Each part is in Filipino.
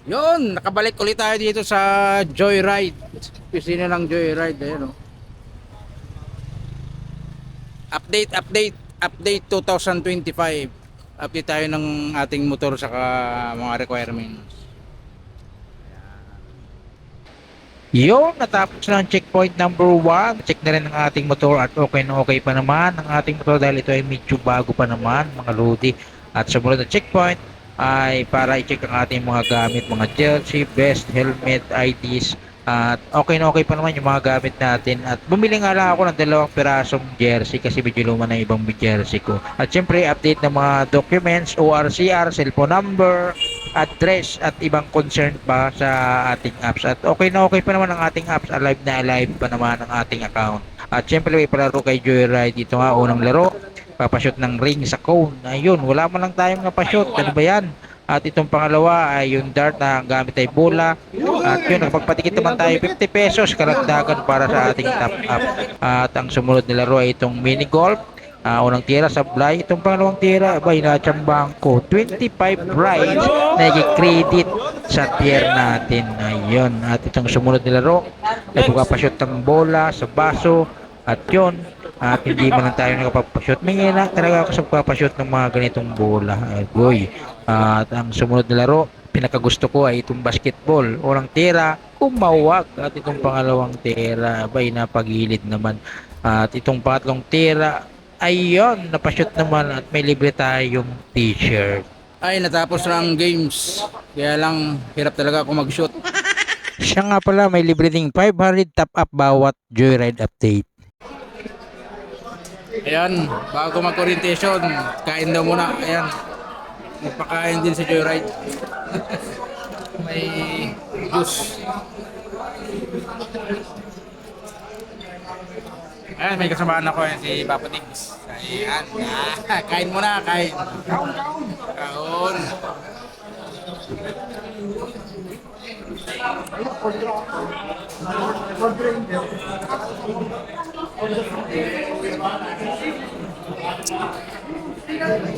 Yun, nakabalik ulit tayo dito sa Joyride. Pisina ng Joyride, ayun oh. Update 2025. Update tayo ng ating motor saka mga requirements. Yo, natapos na ang checkpoint number 1. Check na rin ang ating motor at okay na okay pa naman ang ating motor dahil ito ay medyo bago pa naman mga lodi. At sumunod na checkpoint ay para i-check ang ating mga gamit, mga jersey, vest, helmet, IDs. At okay na okay pa naman yung mga gamit natin. At bumili nga lang ako ng 2 pirasong jersey kasi medyo luma na ibang jersey ko. At syempre update ng mga documents, ORCR, cellphone number, address at ibang concern pa sa ating apps. At okay na okay pa naman ang ating apps, alive na alive pa naman ang ating account. At syempre may palaro kay Joyride. Dito nga unang laro, papashoot ng ring sa cone. Ayun, wala man lang tayong napashoot. Ano ba yan? At itong pangalawa ay yung dart na ang gamit ay bola. At yun, nakapagpatikit naman tayo 50 pesos karagdagan para sa ating top up. At ang sumunod na laro ay itong mini golf. Unang tira sablay. Itong pangalawang tira, abay, natsambang ko. 25 rides na i-credit sa tier natin. Ayun. At itong sumunod na laro ay pagpapashoot ng bola sa baso. At yun, at hindi man lang tayo nakapapashoot. May ngina talaga ako sa pagpapashoot ng mga ganitong bola. Ay, boy. At ang sumunod na laro, pinakagusto ko ay itong basketball. Unang tira, umawag. At itong pangalawang tira, abay, napagilid naman. At itong pangatlong tira, ayun, napashoot naman at may libre tayong t-shirt. Ay, natapos na ang games. Kaya lang, hirap talaga ako mag-shoot. Siya nga pala, may libre ding 500 top up bawat Joyride update. Ayan, bago mag-orientation, kain daw muna. Ayan, magpakain din si Joyride. May juice. Ayan, may kasamaan ako yan, si Papa Diggs. Ayan, kain muna, kain. Kaon.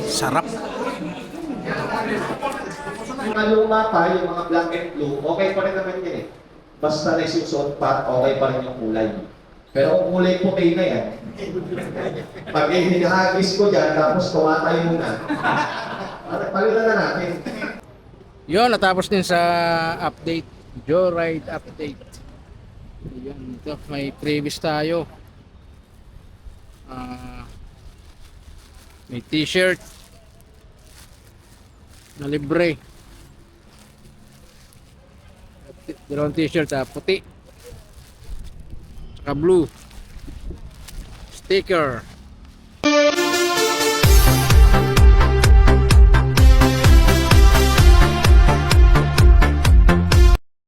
Sarap. Mga luma pa, yung mga black and blue, okay pa rin naman yun eh. Basta na susuot pa, okay pa rin yung kulay. Pero kung kulay puti na yan, pag hinahagis ko dyan, tapos tumatay muna, palitan na natin. Yun, natapos din sa update. Joyride update. Ayan, ito, may previous tayo. May t-shirt na libre. Dalawang t-shirt, puti saka blue. Sticker.